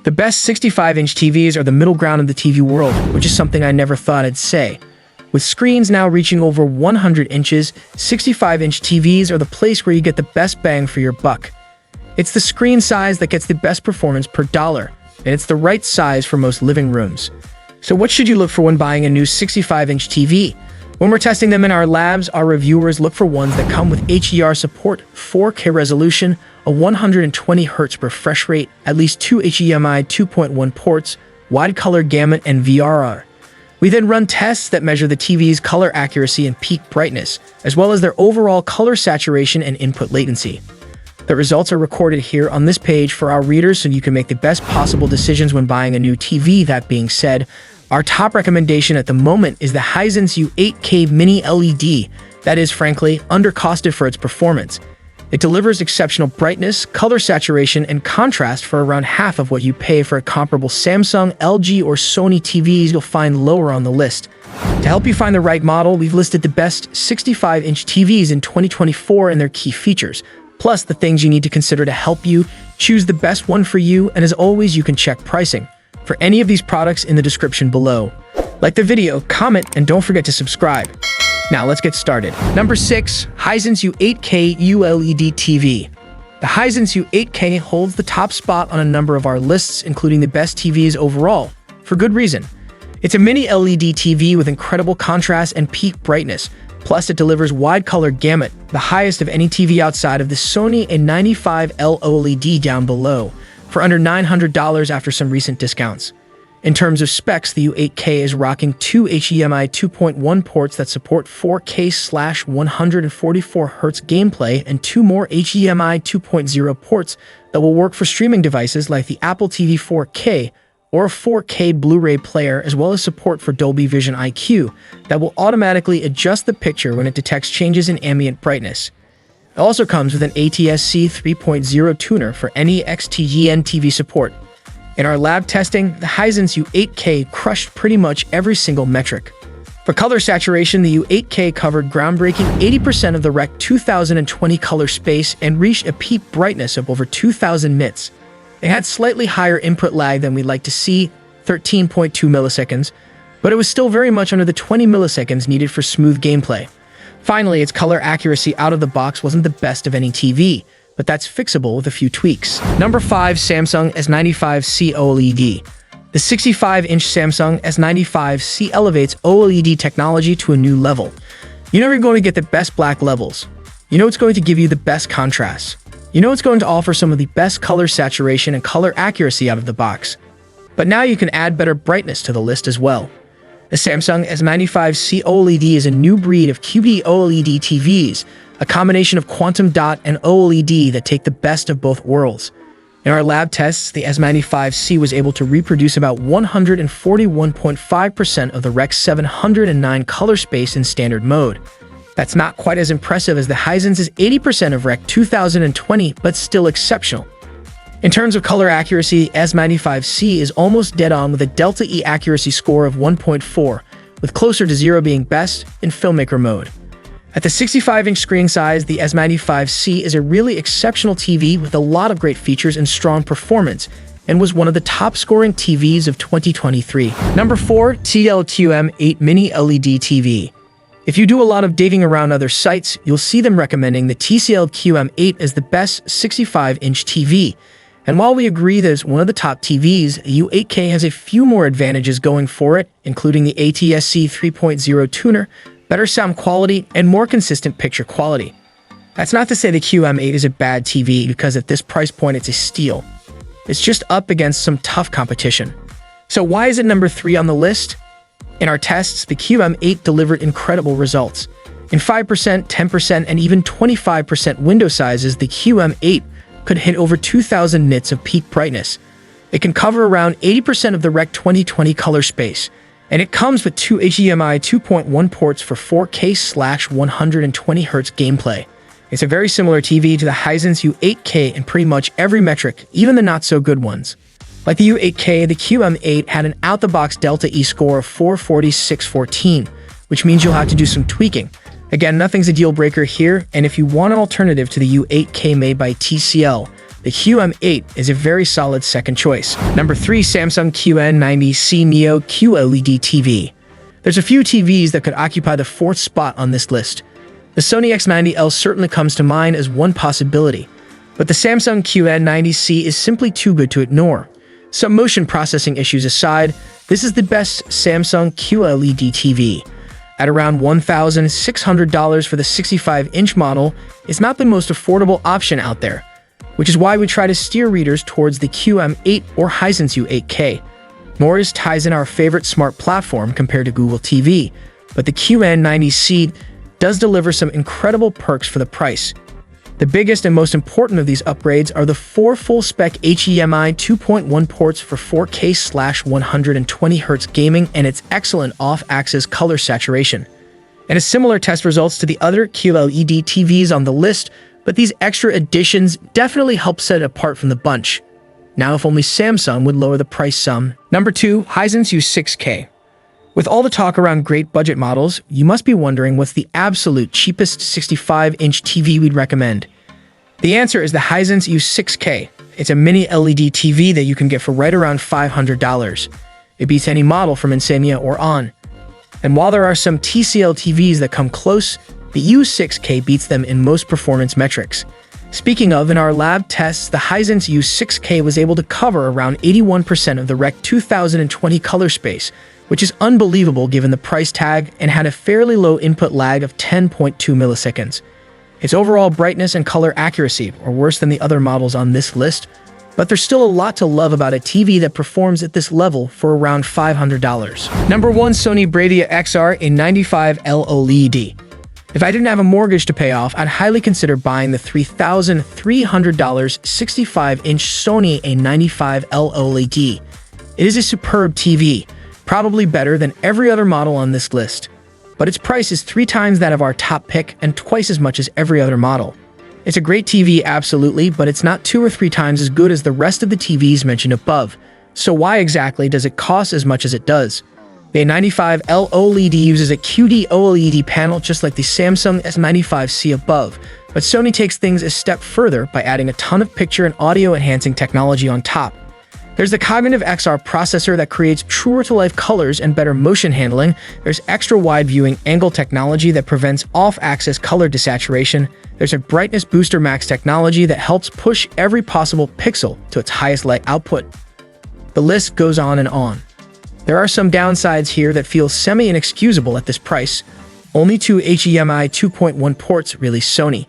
The best 65-inch TVs are the middle ground of the TV world, which is something I never thought I'd say. With screens now reaching over 100 inches, 65-inch TVs are the place where you get the best bang for your buck. It's the screen size that gets the best performance per dollar, and it's the right size for most living rooms. So what should you look for when buying a new 65-inch TV? When we're testing them in our labs, our reviewers look for ones that come with HDR support, 4K resolution, a 120Hz refresh rate, at least 2 HDMI 2.1 ports, wide color gamut, and VRR. We then run tests that measure the TV's color accuracy and peak brightness, as well as their overall color saturation and input latency. The results are recorded here on this page for our readers so you can make the best possible decisions when buying a new TV. That being said, our top recommendation at the moment is the Hisense U8K Mini-LED that is, frankly, undercosted for its performance. It delivers exceptional brightness, color saturation, and contrast for around half of what you pay for a comparable Samsung, LG, or Sony TVs you'll find lower on the list. To help you find the right model, we've listed the best 65-inch TVs in 2024 and their key features, plus the things you need to consider to help you choose the best one for you, and as always, you can check pricing for any of these products in the description below. Like the video, comment, and don't forget to subscribe. Now let's get started. Number 6. Hisense U8K ULED TV. The Hisense U8K holds the top spot on a number of our lists, including the best TVs overall, for good reason. It's a mini-LED TV with incredible contrast and peak brightness, plus it delivers wide color gamut, the highest of any TV outside of the Sony A95L OLED down below, for under $900 after some recent discounts. In terms of specs, the U8K is rocking 2 HDMI 2.1 ports that support 4K/144Hz gameplay and 2 more HDMI 2.0 ports that will work for streaming devices like the Apple TV 4K or a 4K Blu-ray player, as well as support for Dolby Vision IQ that will automatically adjust the picture when it detects changes in ambient brightness. It also comes with an ATSC 3.0 tuner for any XTGN TV support. In our lab testing, the Hisense U8K crushed pretty much every single metric. For color saturation, the U8K covered groundbreaking 80% of the Rec. 2020 color space and reached a peak brightness of over 2000 nits. It had slightly higher input lag than we'd like to see, 13.2 milliseconds, but it was still very much under the 20 milliseconds needed for smooth gameplay. Finally, its color accuracy out of the box wasn't the best of any TV, but that's fixable with a few tweaks. Number 5. Samsung S95C OLED. The 65-inch Samsung S95C elevates OLED technology to a new level. You know you're going to get the best black levels. You know it's going to give you the best contrast. You know it's going to offer some of the best color saturation and color accuracy out of the box. But now you can add better brightness to the list as well. The Samsung S95C OLED is a new breed of QD OLED TVs, a combination of quantum dot and OLED that take the best of both worlds. In our lab tests, the S95C was able to reproduce about 141.5% of the Rec. 709 color space in standard mode. That's not quite as impressive as the Hisense's 80% of Rec. 2020, but still exceptional. In terms of color accuracy, the S95C is almost dead on with a Delta E accuracy score of 1.4, with closer to 0 being best in filmmaker mode. At the 65-inch screen size, the S95C is a really exceptional TV with a lot of great features and strong performance, and was one of the top-scoring TVs of 2023. Number 4. TCL QM8 Mini-LED TV. If you do a lot of digging around other sites, you'll see them recommending the TCL QM8 as the best 65-inch TV. And while we agree that it's one of the top TVs, the U8K has a few more advantages going for it, including the ATSC 3.0 tuner, better sound quality, and more consistent picture quality. That's not to say the QM8 is a bad TV, because at this price point it's a steal. It's just up against some tough competition. So why is it number 3 on the list? In our tests, the QM8 delivered incredible results. In 5%, 10%, and even 25% window sizes, the QM8 could hit over 2000 nits of peak brightness. It can cover around 80% of the Rec. 2020 color space, and it comes with 2 HDMI 2.1 ports for 4K/120Hz gameplay. It's a very similar TV to the Hisense U8K in pretty much every metric, even the not-so-good ones. Like the U8K, the QM8 had an out-the-box Delta E score of 446/14, which means you'll have to do some tweaking. Again, nothing's a deal breaker here, and if you want an alternative to the U8K made by TCL, the QM8 is a very solid second choice. Number 3, Samsung QN90C Neo QLED TV. There's a few TVs that could occupy the 4th spot on this list. The Sony X90L certainly comes to mind as one possibility, but the Samsung QN90C is simply too good to ignore. Some motion processing issues aside, this is the best Samsung QLED TV. At around $1,600 for the 65-inch model, it's not the most affordable option out there, which is why we try to steer readers towards the QM8 or Hisense U8K. Nor is Tizen our favorite smart platform compared to Google TV, but the QN90C does deliver some incredible perks for the price. The biggest and most important of these upgrades are the 4 full-spec HDMI 2.1 ports for 4K/120Hz gaming and its excellent off-axis color saturation. And a similar test results to the other QLED TVs on the list, but these extra additions definitely help set it apart from the bunch. Now if only Samsung would lower the price some. Number 2, Hisense U6K. With all the talk around great budget models, you must be wondering what's the absolute cheapest 65-inch TV we'd recommend. The answer is the Hisense U6K. It's a mini-LED TV that you can get for right around $500. It beats any model from Insania or On. And while there are some TCL TVs that come close, the U6K beats them in most performance metrics. Speaking of, in our lab tests, the Hisense U6K was able to cover around 81% of the Rec 2020 color space, which is unbelievable given the price tag, and had a fairly low input lag of 10.2 milliseconds. Its overall brightness and color accuracy are worse than the other models on this list, but there's still a lot to love about a TV that performs at this level for around $500. Number 1, Sony Bravia XR95L OLED. If I didn't have a mortgage to pay off, I'd highly consider buying the $3,300 65-inch Sony A95L OLED. It is a superb TV, probably better than every other model on this list, but its price is 3 times that of our top pick and twice as much as every other model. It's a great TV, absolutely, but it's not 2 or 3 times as good as the rest of the TVs mentioned above. So why exactly does it cost as much as it does? The A95L OLED uses a QD OLED panel just like the Samsung S95C above, but Sony takes things a step further by adding a ton of picture and audio enhancing technology on top. There's the Cognitive XR processor that creates truer-to-life colors and better motion handling. There's extra-wide viewing angle technology that prevents off-axis color desaturation. There's a Brightness Booster Max technology that helps push every possible pixel to its highest light output. The list goes on and on. There are some downsides here that feel semi-inexcusable at this price. Only 2 HDMI 2.1 ports, really Sony.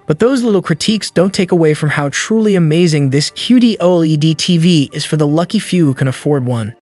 But those little critiques don't take away from how truly amazing this QD OLED TV is for the lucky few who can afford one.